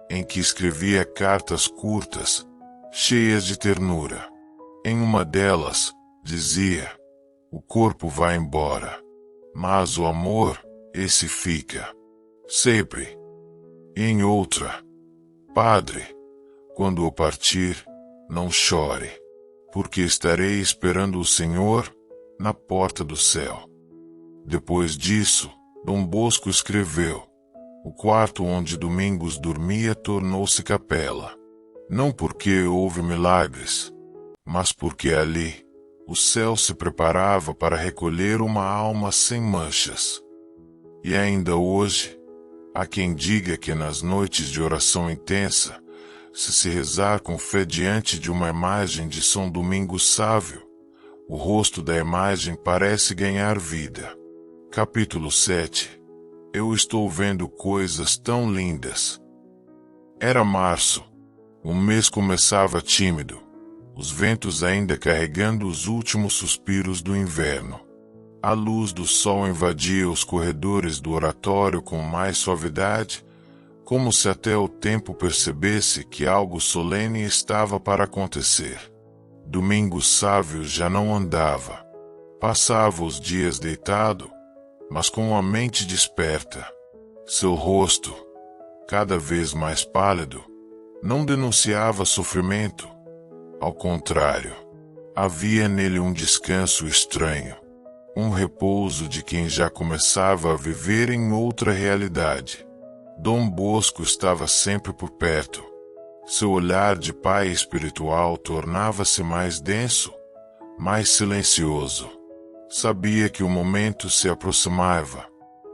Em que escrevia cartas curtas, cheias de ternura. Em uma delas, dizia: o corpo vai embora, mas o amor, esse fica. Sempre. E em outra: Padre, quando eu partir, não chore, porque estarei esperando o Senhor na porta do céu. Depois disso, Dom Bosco escreveu: o quarto onde Domingos dormia tornou-se capela. Não porque houve milagres, mas porque ali o céu se preparava para recolher uma alma sem manchas. E ainda hoje, há quem diga que nas noites de oração intensa, se rezar com fé diante de uma imagem de São Domingos Sávio, o rosto da imagem parece ganhar vida. Capítulo 7. Eu estou vendo coisas tão lindas. Era março. O mês começava tímido, os ventos ainda carregando os últimos suspiros do inverno. A luz do sol invadia os corredores do oratório com mais suavidade, como se até o tempo percebesse que algo solene estava para acontecer. Domingos Sávio já não andava. Passava os dias deitado, mas com a mente desperta. Seu rosto, cada vez mais pálido, não denunciava sofrimento. Ao contrário, havia nele um descanso estranho, um repouso de quem já começava a viver em outra realidade. Dom Bosco estava sempre por perto. Seu olhar de pai espiritual tornava-se mais denso, mais silencioso. Sabia que o momento se aproximava,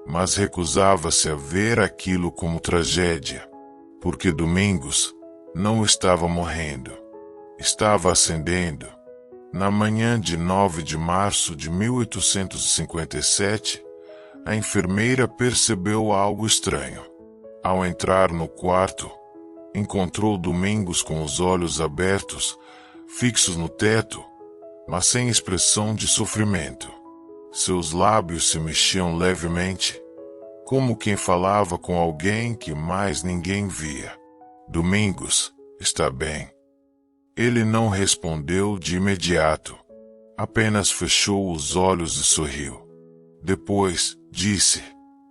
mas recusava-se a ver aquilo como tragédia, porque Domingos não estava morrendo, estava ascendendo, Na manhã de 9 de março de 1857, a enfermeira percebeu algo estranho. Ao entrar no quarto, encontrou Domingos com os olhos abertos, fixos no teto, mas sem expressão de sofrimento. Seus lábios se mexiam levemente, como quem falava com alguém que mais ninguém via. Domingos, está bem? Ele não respondeu de imediato. Apenas fechou os olhos e sorriu. Depois, disse: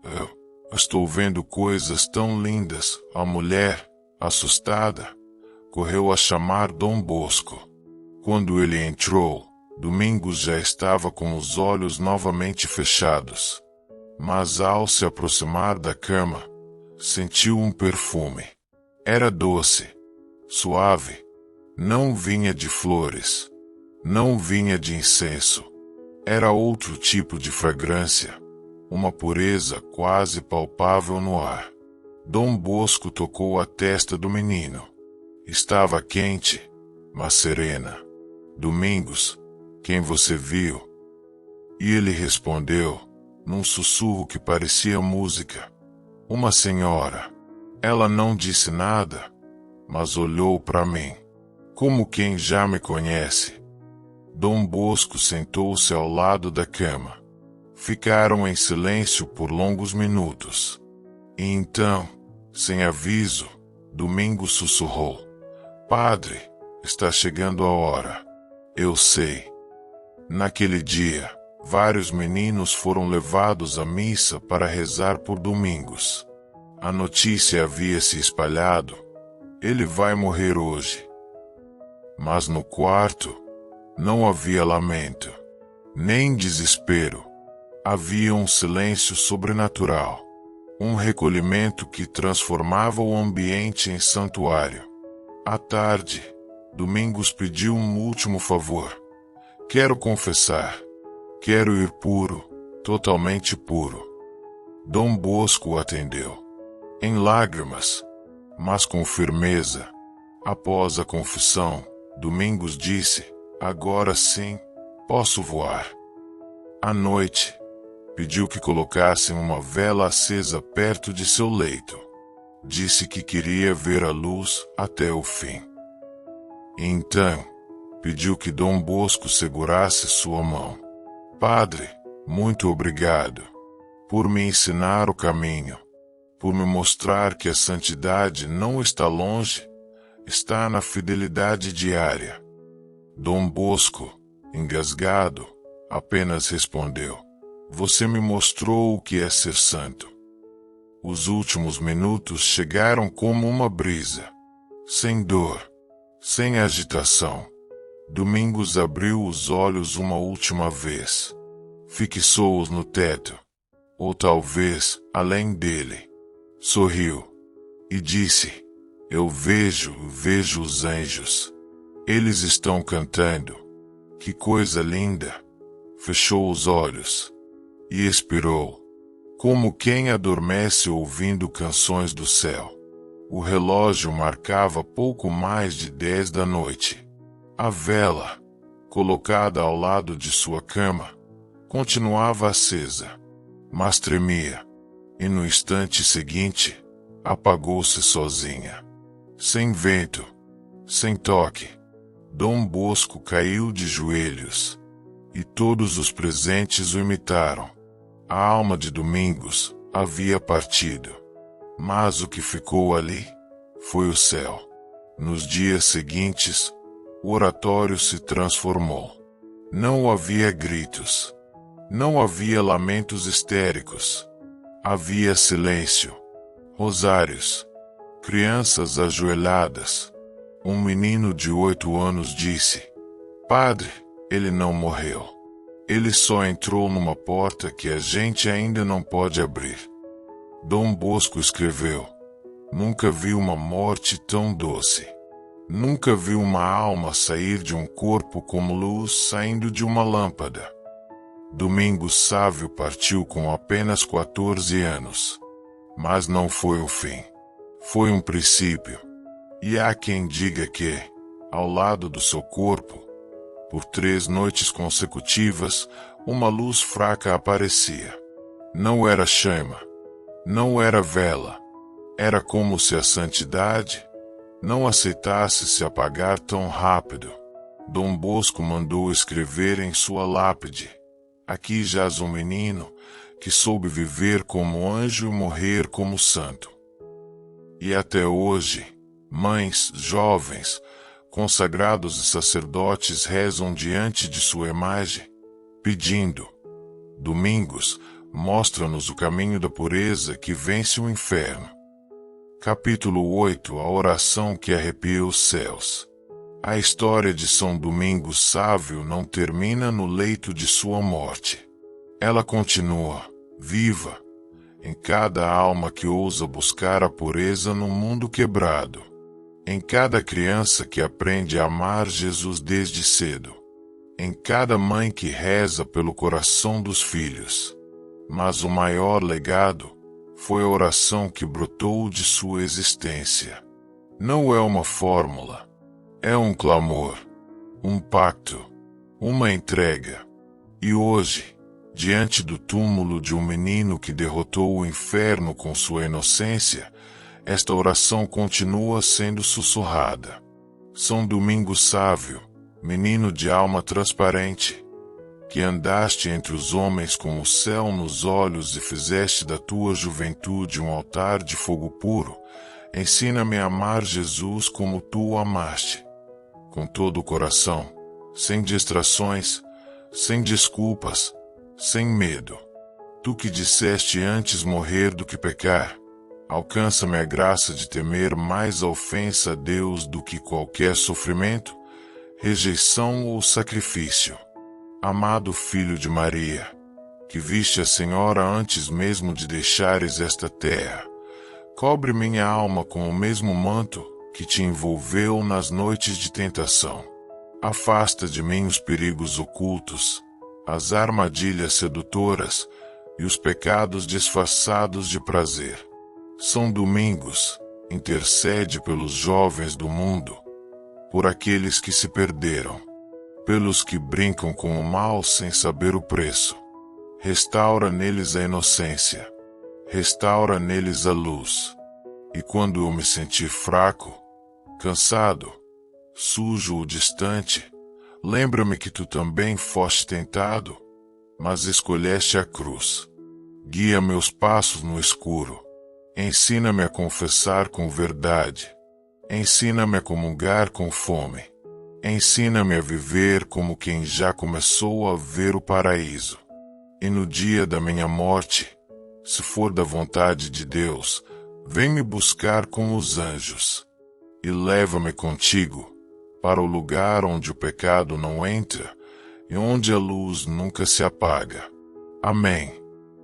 Eu estou vendo coisas tão lindas. A mulher, assustada, correu a chamar Dom Bosco. Quando ele entrou, Domingos já estava com os olhos novamente fechados. Mas ao se aproximar da cama, sentiu um perfume. Era doce, suave, não vinha de flores, não vinha de incenso. Era outro tipo de fragrância, uma pureza quase palpável no ar. Dom Bosco tocou a testa do menino. Estava quente, mas serena. Domingos, quem você viu? E ele respondeu, num sussurro que parecia música: uma senhora. Ela não disse nada, mas olhou para mim, como quem já me conhece. Dom Bosco sentou-se ao lado da cama. Ficaram em silêncio por longos minutos. E então, sem aviso, Domingos sussurrou: Padre, está chegando a hora. Eu sei. Naquele dia, vários meninos foram levados à missa para rezar por Domingos. A notícia havia se espalhado. Ele vai morrer hoje. Mas no quarto, não havia lamento, nem desespero. Havia um silêncio sobrenatural, um recolhimento que transformava o ambiente em santuário. À tarde, Domingos pediu um último favor. Quero confessar. Quero ir puro, totalmente puro. Dom Bosco o atendeu, em lágrimas, mas com firmeza. Após a confissão, Domingos disse: agora sim, posso voar. À noite, pediu que colocassem uma vela acesa perto de seu leito. Disse que queria ver a luz até o fim. E então, pediu que Dom Bosco segurasse sua mão. Padre, muito obrigado por me ensinar o caminho, por me mostrar que a santidade não está longe, está na fidelidade diária. Dom Bosco, engasgado, apenas respondeu: você me mostrou o que é ser santo. Os últimos minutos chegaram como uma brisa, sem dor, sem agitação. Domingos abriu os olhos uma última vez. Fixou-os no teto, ou talvez além dele. Sorriu e disse: eu vejo os anjos. Eles estão cantando. Que coisa linda! Fechou os olhos e expirou, como quem adormece ouvindo canções do céu. O relógio marcava pouco mais de 10 da noite. A vela, colocada ao lado de sua cama, continuava acesa, mas tremia, e no instante seguinte, apagou-se sozinha. Sem vento, sem toque, Dom Bosco caiu de joelhos, e todos os presentes o imitaram. A alma de Domingos havia partido, mas o que ficou ali foi o céu. Nos dias seguintes, o oratório se transformou. Não havia gritos. Não havia lamentos histéricos. Havia silêncio. Rosários. Crianças ajoelhadas. Um menino de 8 anos disse: Padre, ele não morreu. Ele só entrou numa porta que a gente ainda não pode abrir. Dom Bosco escreveu: nunca vi uma morte tão doce. Nunca vi uma alma sair de um corpo como luz saindo de uma lâmpada. Domingos Sávio partiu com apenas 14 anos. Mas não foi o fim. Foi um princípio. E há quem diga que, ao lado do seu corpo, Por 3 noites consecutivas, uma luz fraca aparecia. Não era chama, não era vela. Era como se a santidade não aceitasse se apagar tão rápido. Dom Bosco mandou escrever em sua lápide: aqui jaz um menino que soube viver como anjo e morrer como santo. E até hoje, mães, jovens, consagrados e sacerdotes rezam diante de sua imagem, pedindo: Domingos, mostra-nos o caminho da pureza que vence o inferno. Capítulo 8. A oração que arrepia os céus. A história de São Domingos Sávio não termina no leito de sua morte. Ela continua, viva, em cada alma que ousa buscar a pureza no mundo quebrado. Em cada criança que aprende a amar Jesus desde cedo. Em cada mãe que reza pelo coração dos filhos. Mas o maior legado foi a oração que brotou de sua existência. Não é uma fórmula. É um clamor, um pacto, uma entrega. E hoje, diante do túmulo de um menino que derrotou o inferno com sua inocência, esta oração continua sendo sussurrada. São Domingos Sávio, menino de alma transparente, que andaste entre os homens com o céu nos olhos e fizeste da tua juventude um altar de fogo puro, ensina-me a amar Jesus como tu o amaste, com todo o coração, sem distrações, sem desculpas, sem medo. Tu que disseste antes morrer do que pecar, alcança-me a graça de temer mais a ofensa a Deus do que qualquer sofrimento, rejeição ou sacrifício. Amado Filho de Maria, que viste a Senhora antes mesmo de deixares esta terra, cobre minha alma com o mesmo manto que te envolveu nas noites de tentação. Afasta de mim os perigos ocultos, as armadilhas sedutoras e os pecados disfarçados de prazer. São Domingos, intercede pelos jovens do mundo, por aqueles que se perderam, pelos que brincam com o mal sem saber o preço. Restaura neles a inocência, restaura neles a luz. E quando eu me sentir fraco, cansado, sujo ou distante, lembra-me que tu também foste tentado, mas escolheste a cruz. Guia meus passos no escuro. Ensina-me a confessar com verdade. Ensina-me a comungar com fome. Ensina-me a viver como quem já começou a ver o paraíso. E no dia da minha morte, se for da vontade de Deus, vem me buscar com os anjos. E leva-me contigo para o lugar onde o pecado não entra e onde a luz nunca se apaga. Amém.